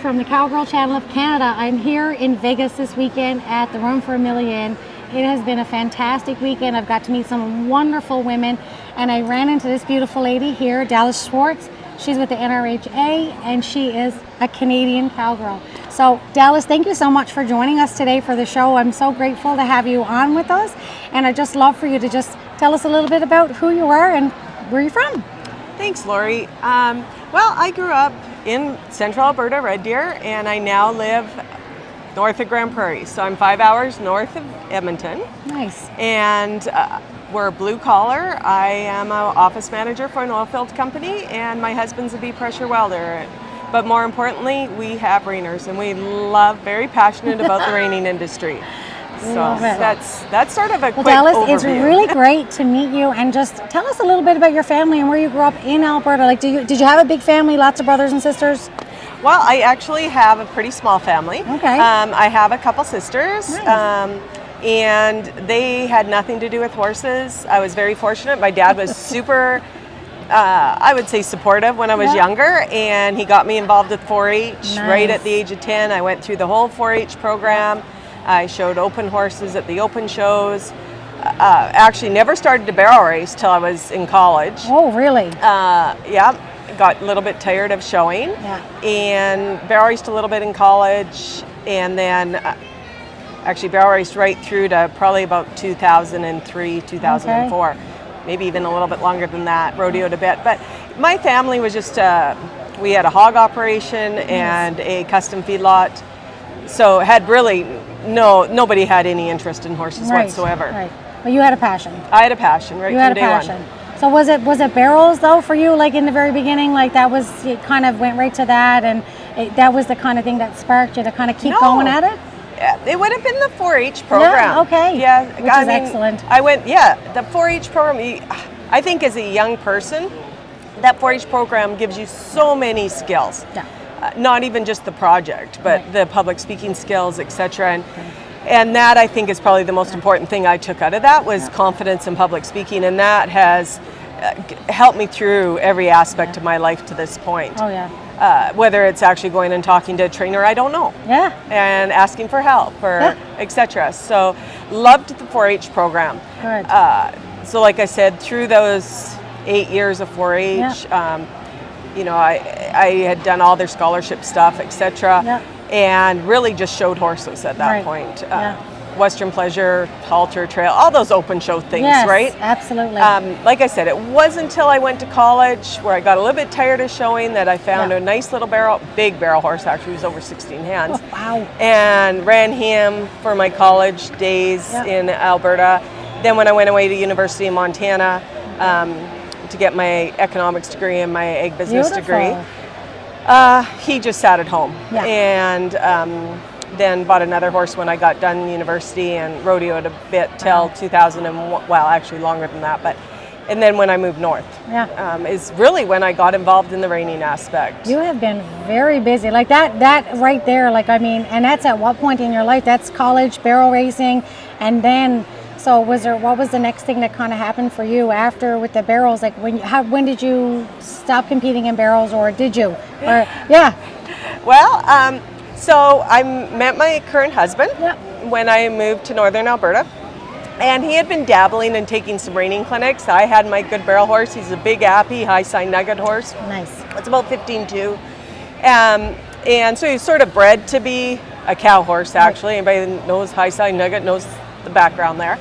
from the Cowgirl Channel of Canada. I'm here in Vegas this weekend at the Room for a Million. It has been a fantastic weekend. I've got to meet some wonderful women, and I ran into this beautiful lady here, Dallas Schwerdt. She's with the NRHA, and she is a Canadian Cowgirl. So Dallas, thank you so much for joining us today for the show. I'm so grateful to have you on with us, and I'd just love for you to just tell us a little bit about who you are and where you're from. Thanks, Lori. Well, I grew up in central Alberta, Red Deer, and I now live north of Grand Prairie. So I'm 5 hours north of Edmonton. Nice. And we're blue collar. I am an office manager for an oil field company, and my husband's a deep pressure welder. But more importantly, we have reiners, and we love, very passionate about the reining industry. So that's sort of a quick Dallas, overview. It's really great to meet you, and just tell us a little bit about your family and where you grew up in Alberta. Like, did you have a big family, lots of brothers and sisters? Well, I actually have a pretty small family. Okay. I have a couple sisters. Nice. And they had nothing to do with horses. I was very fortunate. My dad was super, I would say, supportive when I was younger, and he got me involved with 4-H right at the age of 10. I went through the whole 4-H program. I showed open horses at the open shows. Actually never started to barrel race till I was in college. Oh, really? Yeah, got a little bit tired of showing. Yeah. And barrel raced a little bit in college, and then actually barrel raced right through to probably about 2003, 2004. Okay. Maybe even a little bit longer than that, rodeoed a bit. But my family was just, we had a hog operation and a custom feedlot. So had really, nobody had any interest in horses whatsoever. Right. But you had a passion. I had a passion right from day one. So was it barrels though for you, like in the very beginning, like that was, it kind of went right to that, and that was the kind of thing that sparked you to kind of keep going at it? It would have been the 4-H program. Yeah, okay. Yeah, Which is excellent. I went, the 4-H program, I think as a young person, that 4-H program gives you so many skills. Yeah. Not even just the project, but the public speaking skills, etc. And that, I think, is probably the most important thing I took out of that was confidence in public speaking, and that has helped me through every aspect of my life to this point. Oh yeah. Whether it's actually going and talking to a trainer, I don't know. Yeah. And asking for help or etc. So loved the 4-H program. Good. So like I said, through those 8 years of 4-H, I had done all their scholarship stuff, etc. And really just showed horses at that point. Western Pleasure, Halter Trail, all those open show things, right? Absolutely. Like I said, it wasn't until I went to college where I got a little bit tired of showing that I found a nice little big barrel horse, actually it was over 16 hands. Oh, wow. And ran him for my college days in Alberta. Then when I went away to University of Montana to get my economics degree and my ag business degree, he just sat at home. And then bought another horse when I got done university and rodeoed a bit till 2001, well actually longer than that, and then when I moved north is really when I got involved in the reining aspect. You have been very busy, like that right there, like I mean, and that's at what point in your life? That's college, barrel racing, and then so what was the next thing that kind of happened for you after with the barrels? Like when did you stop competing in barrels, or did you? Well, so I met my current husband when I moved to northern Alberta, and he had been dabbling and taking some reining clinics. I had my good barrel horse. He's a big Appy, high sign nugget horse. Nice. It's about 15.2. And so he's sort of bred to be a cow horse, actually. Anybody that knows high sign nugget knows the background there.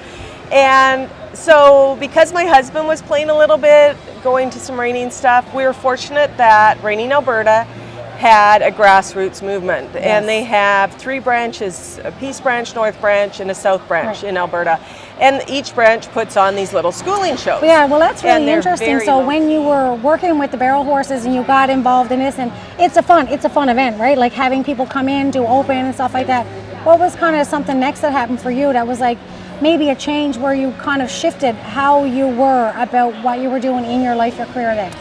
And so because my husband was playing a little bit, going to some reining stuff, we were fortunate that Reining Alberta had a grassroots movement, and they have 3 branches, a Peace branch, North branch, and a South branch in Alberta, and each branch puts on these little schooling shows. Yeah, well that's really interesting. So when you were working with the barrel horses and you got involved in this, and it's a fun event, right? Like having people come in, do open and stuff like that. What was kind of something next that happened for you that was like maybe a change where you kind of shifted how you were about what you were doing in your life, your career then?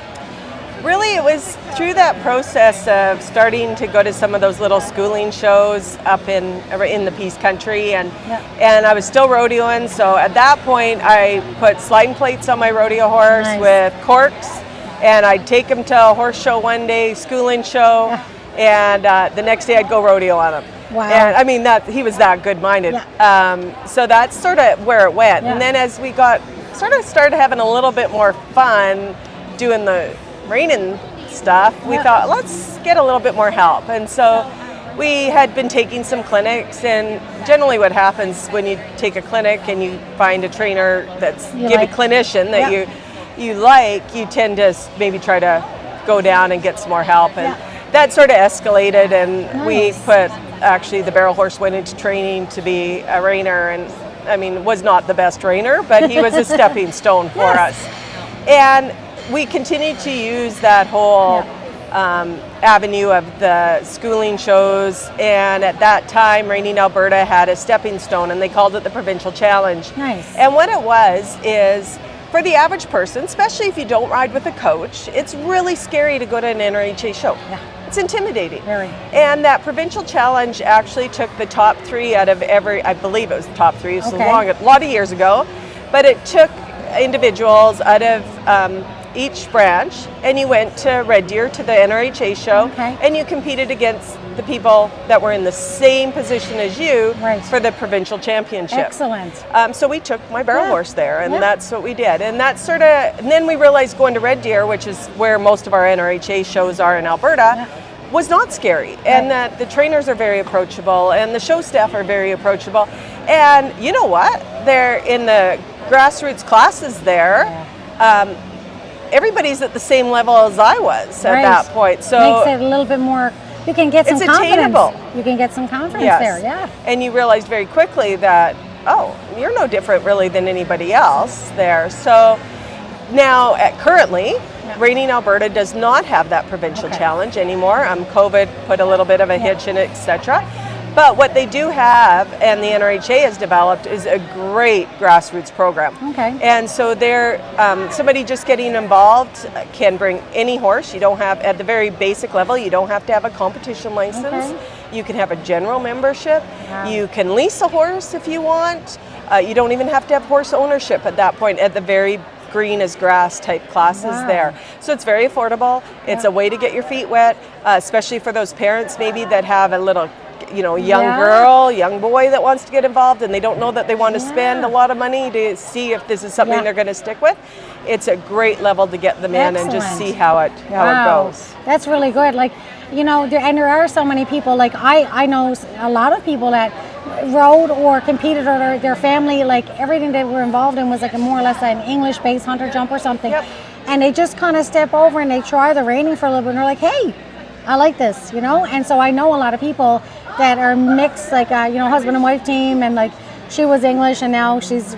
Really, it was through that process of starting to go to some of those little schooling shows up in the Peace Country, and I was still rodeoing. So at that point, I put sliding plates on my rodeo horse with corks, and I'd take him to a horse show one day, schooling show, And the next day I'd go rodeo on him. Wow. And I mean, that he was that good-minded. Yeah. So that's sort of where it went. Yeah. And then as we started having a little bit more fun doing the reining stuff, we thought, let's get a little bit more help. And so we had been taking some clinics, and generally what happens when you take a clinic and you find a trainer that's a clinician that you like, you tend to maybe try to go down and get some more help. And that sort of escalated, and we put, actually the barrel horse went into training to be a reiner, and I mean, was not the best reiner, but he was a stepping stone for us. And we continued to use that whole avenue of the schooling shows, and at that time Reining Alberta had a stepping stone, and they called it the Provincial Challenge. Nice. And what it was is, for the average person, especially if you don't ride with a coach, it's really scary to go to an NRHA show. Yeah. It's intimidating. Very. And that Provincial Challenge actually took the top 3 out of I believe it was the top 3, it was a lot of years ago, but it took individuals out of each branch, and you went to Red Deer to the NRHA show, and you competed against the people that were in the same position as you for the provincial championship. Excellent. So we took my barrel horse there, and that's what we did. And that and then we realized going to Red Deer, which is where most of our NRHA shows are in Alberta, was not scary, and that the trainers are very approachable, and the show staff are very approachable. And you know what? They're in the grassroots classes there. Everybody's at the same level as I was at that point. So makes it a little bit more, you can get some confidence. Attainable. You can get some confidence there, And you realized very quickly that, oh, you're no different really than anybody else there. So now, currently, Reining Alberta does not have that provincial challenge anymore. COVID put a little bit of a hitch in it, etc. But what they do have, and the NRHA has developed, is a great grassroots program. And so they're, somebody just getting involved can bring any horse. You don't have, at the very basic level, you don't have to have a competition license. You can have a general membership. You can lease a horse if you want. You don't even have to have horse ownership at that point, at the very green as grass type classes there. So it's very affordable. It's a way to get your feet wet, especially for those parents maybe that have a little young girl, young boy that wants to get involved, and they don't know that they want to spend a lot of money to see if this is something they're going to stick with. It's a great level to get them in and just see how it goes. That's really good. Like, and there are so many people, like I know a lot of people that rode or competed, or their family, like everything they were involved in was like a more or less an English base hunter jump or something. And they just kind of step over and they try the reining for a little bit, and they're like, hey, I like this, and so I know a lot of people that are mixed, like husband and wife team, and like she was English and now she's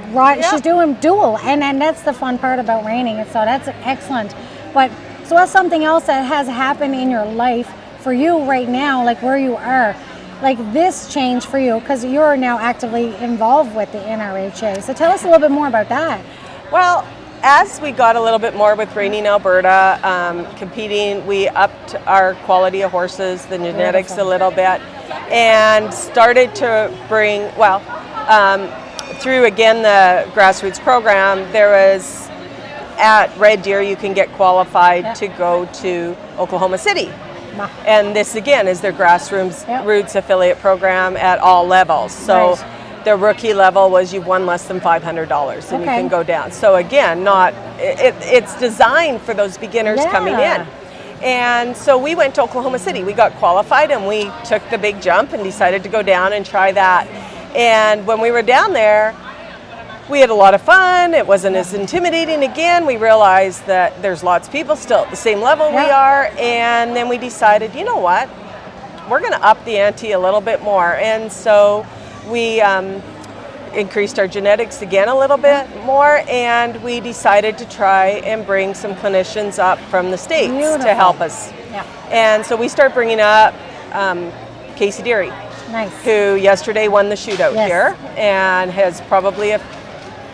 she's doing dual, and that's the fun part about reining, and so that's excellent. But so what's something else that has happened in your life for you right now, like where you are, like this change for you, because you're now actively involved with the NRHA. So tell us a little bit more about that. Well, as we got a little bit more with Reining Alberta, competing, we upped our quality of horses, the genetics a little bit, and started to bring, through again the grassroots program, there was, at Red Deer you can get qualified to go to Oklahoma City. And this again is their grassroots affiliate program at all levels. So the rookie level was you've won less than $500 and you can go down. So again, it's designed for those beginners coming in. And so we went to Oklahoma City. We got qualified and we took the big jump and decided to go down and try that. And when we were down there, we had a lot of fun. It wasn't as intimidating again. We realized that there's lots of people still at the same level we are. And then we decided, you know what? We're going to up the ante a little bit more. And so we increased our genetics again a little bit more, and we decided to try and bring some clinicians up from the States to help us. And so we start bringing up Casey Deary, who yesterday won the shootout here and has probably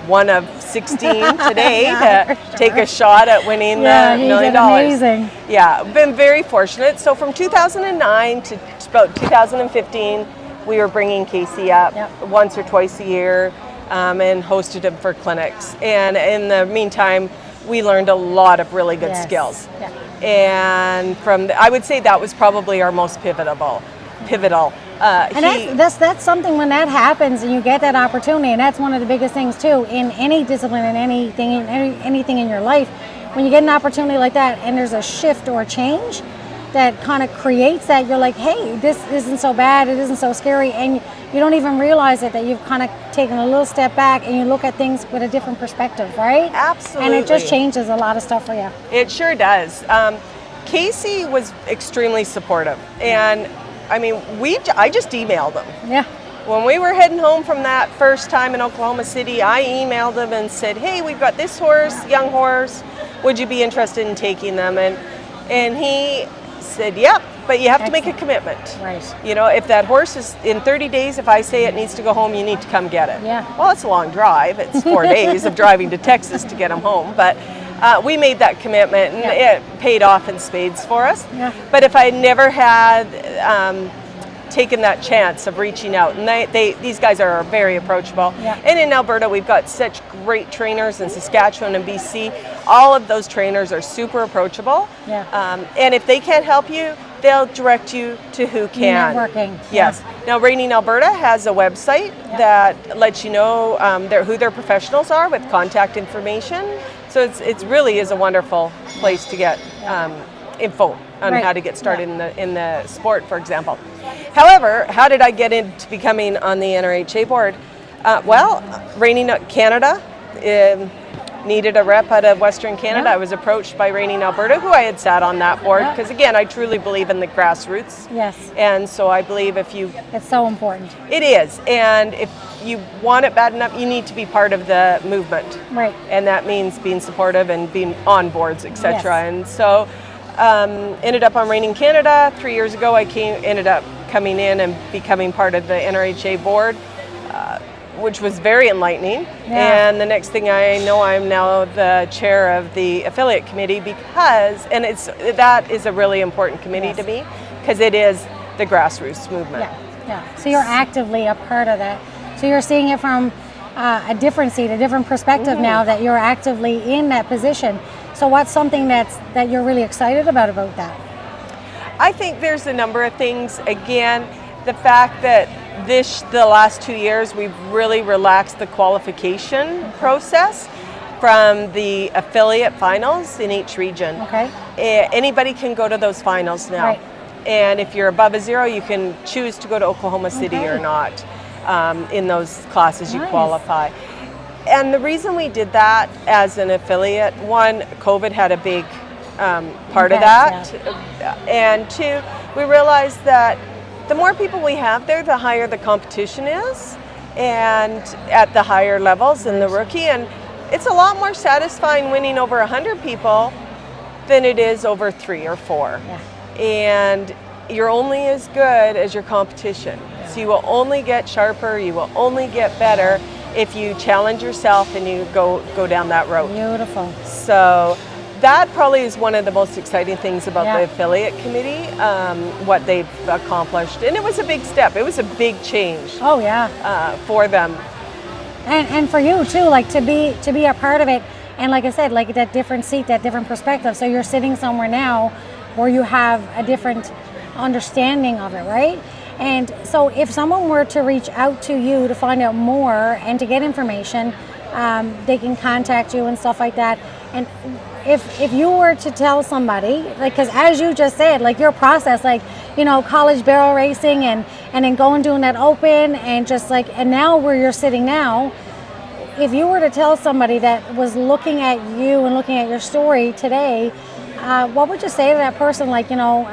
one of 16 today to take a shot at winning the $1 million. Amazing. Yeah, been very fortunate. So from 2009 to about 2015, we were bringing Casey up once or twice a year and hosted him for clinics. And in the meantime, we learned a lot of really good skills. And I would say that was probably our most pivotal. And that's something when that happens and you get that opportunity, and that's one of the biggest things too in any discipline and anything in your life. When you get an opportunity like that and there's a shift or a change that kind of creates that, you're like, hey, this isn't so bad, it isn't so scary, and you don't even realize it, that you've kind of taken a little step back and you look at things with a different perspective, right? Absolutely. And it just changes a lot of stuff for you. It sure does. Casey was extremely supportive, and I mean, I just emailed him. Yeah. When we were heading home from that first time in Oklahoma City, I emailed him and said, hey, we've got this horse, young horse, would you be interested in taking them? And he said, yep, but you have to make a commitment. Right. You know, if that horse is in 30 days, if I say it needs to go home, you need to come get it. Yeah. Well, it's a long drive. It's 4 days of driving to Texas to get him home. But we made that commitment, and it paid off in spades for us. Yeah. But if I never had taken that chance of reaching out, and these guys are very approachable. Yeah. And in Alberta, we've got such great trainers in Saskatchewan and BC. All of those trainers are super approachable. Yeah. And if they can't help you, they'll direct you to who can. Networking. Yes. Yeah. Now, Reining Alberta has a website that lets you know who their professionals are with contact information. So it really is a wonderful place to get info on how to get started in the sport, for example. However, how did I get into becoming on the NRHA board? Well, Reining Canada needed a rep out of Western Canada. I was approached by Reining Alberta, who I had sat on that board, because again, I truly believe in the grassroots. Yes. And so I believe it's so important. It is. And if you want it bad enough, you need to be part of the movement. Right. And that means being supportive and being on boards, etc. Yes. And so ended up on Reining Canada. 3 years ago, I ended up coming in and becoming part of the NRHA board, which was very enlightening. Yeah. And the next thing I know, I'm now the chair of the affiliate committee, because, and that is a really important committee to me, because it is the grassroots movement. Yeah. So you're actively a part of that. So you're seeing it from a different seat, a different perspective now that you're actively in that position. So what's something that you're really excited about that? I think there's a number of things. Again, the fact that the last 2 years we've really relaxed the qualification process from the affiliate finals in each region. Okay. Anybody can go to those finals now. Right. And if you're above a 0, you can choose to go to Oklahoma City or not. In those classes you qualify. And the reason we did that as an affiliate, one, COVID had a big part of that. Yeah. And two, we realized that the more people we have there, the higher the competition is, and at the higher levels in the rookie. And it's a lot more satisfying winning over 100 people than it is over 3 or 4. Yeah. And you're only as good as your competition. So you will only get sharper, you will only get better if you challenge yourself and you go down that road. Beautiful. So that probably is one of the most exciting things about the affiliate committee, what they've accomplished. And it was a big step. It was a big change. Oh yeah. For them. And for you too, like to be a part of it. And like I said, like that different seat, that different perspective. So you're sitting somewhere now where you have a different understanding of it, right? And so if someone were to reach out to you to find out more and to get information, they can contact you and stuff like that. And if you were to tell somebody, like, because as you just said, like your process, like, you know, college barrel racing and then going doing that open and just like, and now where you're sitting now, if you were to tell somebody that was looking at you and looking at your story today, what would you say to that person? Like, you know,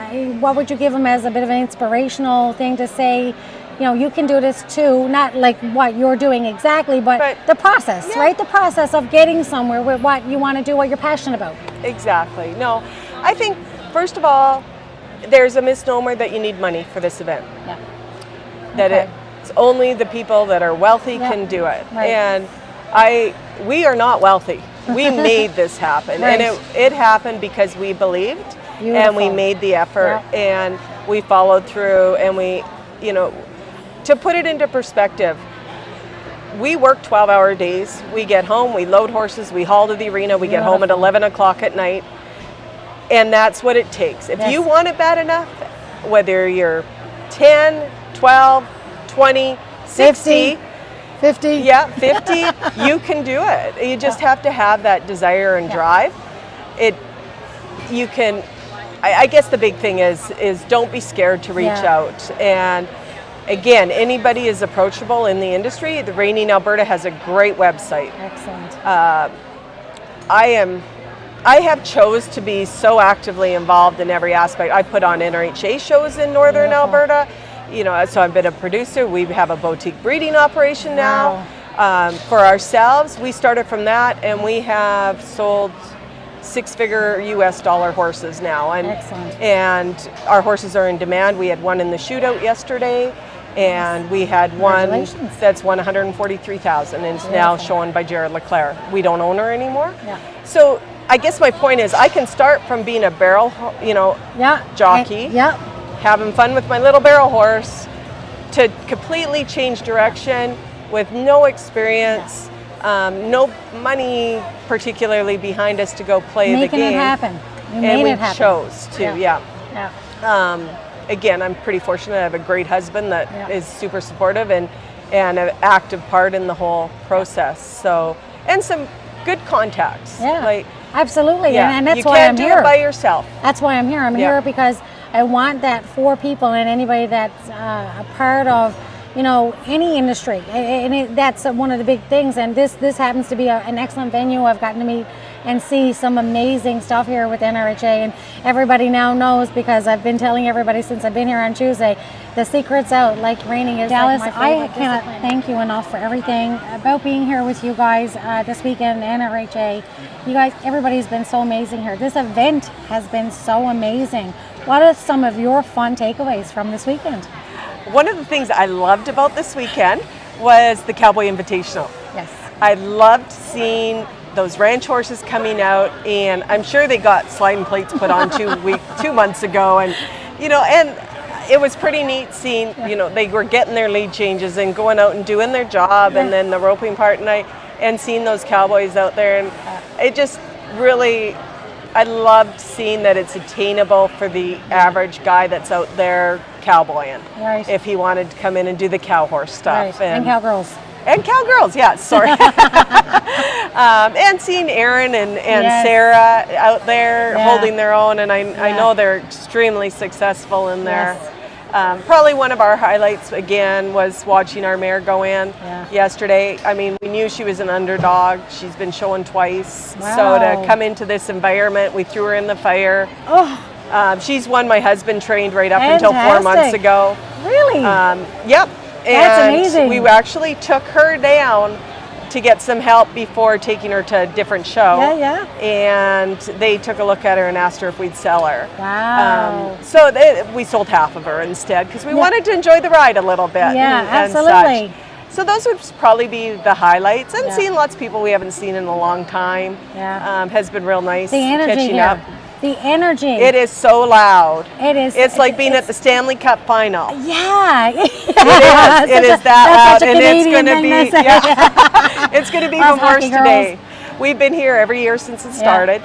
what would you give them as a bit of an inspirational thing to say, you know, you can do this too, not like what you're doing exactly, but the process, right? The process of getting somewhere with what you want to do, what you're passionate about. Exactly. No, I think, first of all, there's a misnomer that you need money for this event. Yeah. That it's only the people that are wealthy can do it. Right. And we are not wealthy. We made this happen. Right. And it happened because we believed. Beautiful. And we made the effort and we followed through, and we, you know, to put it into perspective, we work 12-hour days. We get home, we load horses, we haul to the arena, we get home at 11 o'clock at night. And that's what it takes. If Yes. you want it bad enough, whether you're 10, 12, 20, 60, 50. yeah, 50, you can do it. You just have to have that desire and drive. You can, I guess the big thing is don't be scared to reach out. And again, anybody is approachable in the industry. The Reining Alberta has a great website. Excellent. I have chose to be so actively involved in every aspect. I put on NRHA shows in Northern Alberta. You know, so I've been a producer. We have a boutique breeding operation now for ourselves. We started from that, and we have sold six-figure US dollar horses now. And our horses are in demand. We had one in the shootout yesterday, and we had one that's won $143,000 and is now shown by Jared Leclerc. We don't own her anymore. So I guess my point is I can start from being a barrel, jockey, having fun with my little barrel horse, to completely change direction with no experience, no money particularly behind us to go play the game. Making it happen. You made it happen. Chose to, again, I'm pretty fortunate. I have a great husband that is super supportive and an active part in the whole process. So, and some good contacts. Absolutely, and that's you why can't I'm do here. it by yourself. That's why I'm here. I'm here because I want that for people and anybody that's a part of, any industry. And that's one of the big things. And this happens to be an excellent venue. I've gotten to meet and see some amazing stuff here with NRHA, and everybody now knows because I've been telling everybody since I've been here on Tuesday, the secret's out. Like Reining is Dallas, like my I cannot thank you enough for everything about being here with you guys this weekend, NRHA. You guys, everybody's been so amazing here. This event has been so amazing. What are some of your fun takeaways from this weekend? One of the things I loved about this weekend was the Cowboy Invitational. Yes. I loved seeing those ranch horses coming out, and I'm sure they got sliding plates put on 2 months ago, and and it was pretty neat seeing they were getting their lead changes and going out and doing their job, and then the roping part, and seeing those cowboys out there, and it just really, I loved seeing that it's attainable for the average guy that's out there cowboying. Right. If he wanted to come in and do the cow horse stuff. Right. And cowgirls. And cowgirls, sorry. And seeing Aaron and Sarah out there holding their own, and I know they're extremely successful in there. Probably one of our highlights again was watching our mare go in yesterday. I mean, we knew she was an underdog. She's been shown twice. Wow. So to come into this environment, we threw her in the fire. She's one my husband trained right up until 4 months ago. Really? Yep. That's and amazing. We actually took her down to get some help before taking her to a different show. And they took a look at her and asked her if we'd sell her. Wow. So we sold half of her instead because we wanted to enjoy the ride a little bit. Absolutely. So those would probably be the highlights. And seeing lots of people we haven't seen in a long time has been real nice. The energy catching here. up. The energy. It is so loud. It is. It's like being at the Stanley Cup final. Yeah. It is that loud, and it's going to be. It's going to be even worse today. We've been here every year since it started.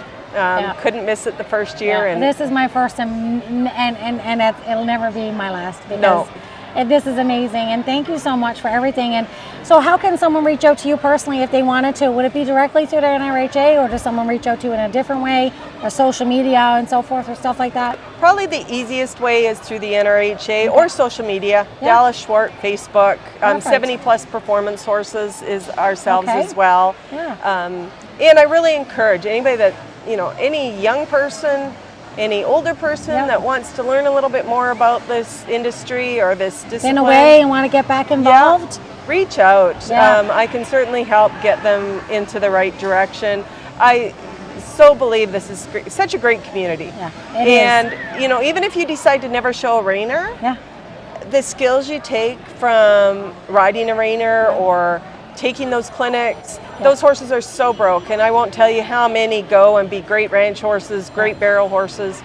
Couldn't miss it the first year. And this is my first, and it'll never be my last. Because this is amazing, and thank you so much for everything. And so how can someone reach out to you personally if they wanted to? Would it be directly through the NRHA, or does someone reach out to you in a different way, or social media and so forth, or stuff like that? Probably the easiest way is through the NRHA or social media. Dallas Schwerdt, Facebook, 70 plus performance horses is ourselves as well. And I really encourage anybody that, any young person, any older person that wants to learn a little bit more about this industry or this discipline. In a way, and want to get back involved? Reach out. I can certainly help get them into the right direction. I so believe this is such a great community. Even if you decide to never show a reiner, the skills you take from riding a reiner or taking those clinics, those horses are so broken. I won't tell you how many go and be great ranch horses, great barrel horses.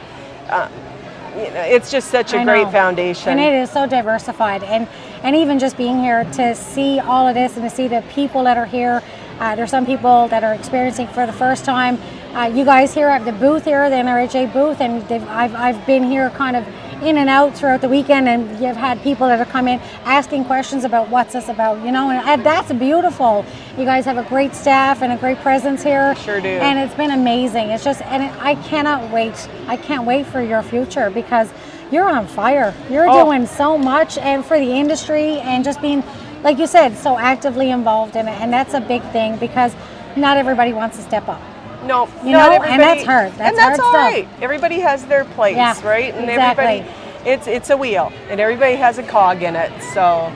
It's just such a great foundation. And it is so diversified. And even just being here to see all of this and to see the people that are here. There's some people that are experiencing for the first time. You guys here at the booth here, the NRHA booth, and I've been here kind of in and out throughout the weekend, and you've had people that have come in asking questions about what's this about, you know, and that's beautiful. You guys have a great staff and a great presence here. Sure do. And it's been amazing. It's just, I cannot wait. I can't wait for your future, because you're on fire. You're doing so much, and for the industry, and just being, like you said, so actively involved in it. And that's a big thing, because not everybody wants to step up. No, you know, and that's hard. That's hard all stuff. Right. Everybody has their place, right? And exactly. everybody, it's a wheel, and everybody has a cog in it. So,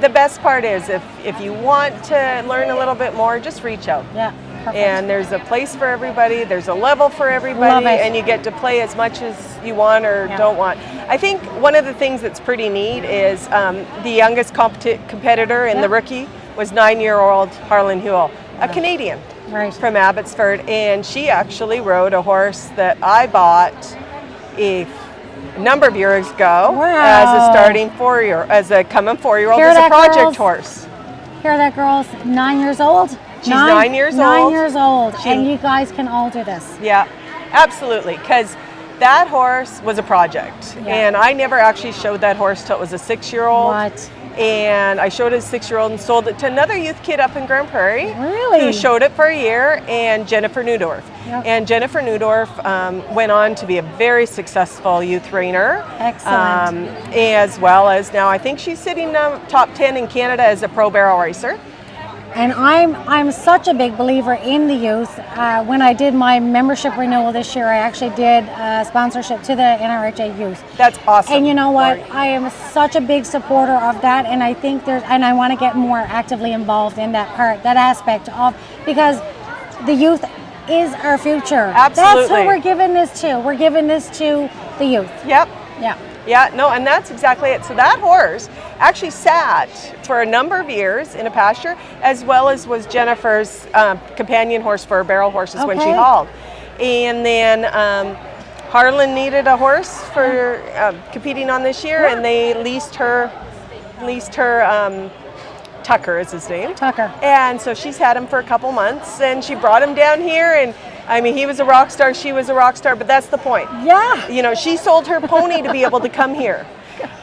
the best part is if you want to learn a little bit more, just reach out. Yeah. Perfect. And there's a place for everybody. There's a level for everybody, and you get to play as much as you want or don't want. I think one of the things that's pretty neat is the youngest competitor in the rookie was 9-year-old Harlan Huell, a Canadian from Abbotsford, and she actually rode a horse that I bought a number of years ago as a starting coming 4-year-old as a project horse. Hear that, girls? 9 years old. She's 9 years old. 9 years old, and you guys can all do this. Yeah, absolutely, because that horse was a project, and I never actually showed that horse till it was a 6-year-old. What? And I showed it as a 6-year-old and sold it to another youth kid up in Grand Prairie. Really? Who showed it for a year, and Jennifer Neudorf. Yep. And Jennifer Neudorf went on to be a very successful youth reiner. Excellent. As well as now I think she's sitting top 10 in Canada as a pro barrel racer. And I'm such a big believer in the youth. When I did my membership renewal this year, I actually did sponsorship to the NRHA youth. That's awesome. And you know what? I am such a big supporter of that, and I think and I want to get more actively involved in that part, that aspect of, because the youth is our future. Absolutely. That's who we're giving this to. We're giving this to the youth. Yep. Yeah. Yeah, no, and that's exactly it. So that horse actually sat for a number of years in a pasture, as well as was Jennifer's companion horse for barrel horses when she hauled. And then Harlan needed a horse for competing on this year, and they leased her Tucker is his name. Tucker. And so she's had him for a couple months, and she brought him down here, and I mean, he was a rock star, she was a rock star, but that's the point. Yeah. You know, she sold her pony to be able to come here.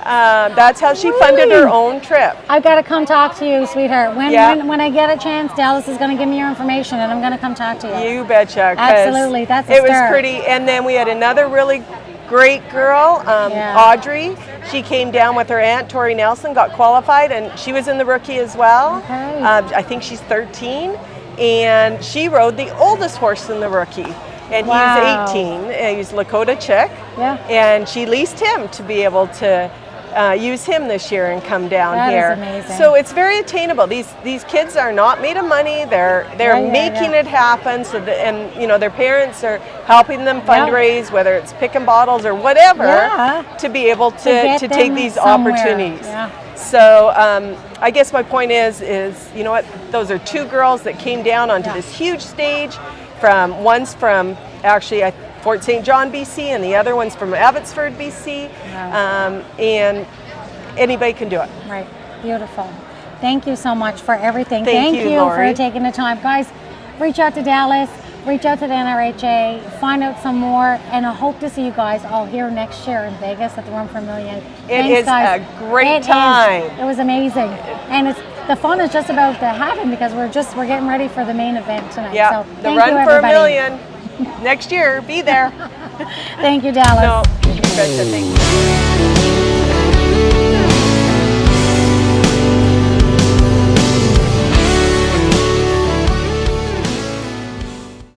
That's how she funded her own trip. I've got to come talk to you, sweetheart. When I get a chance, Dallas is going to give me your information, and I'm going to come talk to you. You betcha. Absolutely, that's a It start. was pretty, and then we had another really great girl, Audrey. She came down with her aunt, Tori Nelson, got qualified, and she was in the rookie as well. Okay. I think she's 13. And she rode the oldest horse in the rookie, and he's 18. He's Lakota Chick, and she leased him to be able to use him this year and come down here. That is amazing. So it's very attainable. These kids are not made of money. They're making it happen. So and you know, their parents are helping them fundraise, whether it's picking bottles or whatever, to be able to take these opportunities. So I guess my point is you know what? Those are two girls that came down onto this huge stage. One's from actually Fort St. John, BC, and the other one's from Abbotsford, BC. And anybody can do it. Right. Beautiful. Thank you so much for everything. Thank you, Lori. for taking the time. Guys, reach out to Dallas. Reach out to the NRHA, find out some more, and I hope to see you guys all here next year in Vegas at the Run for a Million. Thanks, guys. A great time. It was amazing, and the fun is just about to happen because we're getting ready for the main event tonight. Yeah, so the Run for a Million next year. Be there. Thank you, Dallas. No, you betcha. Thank you.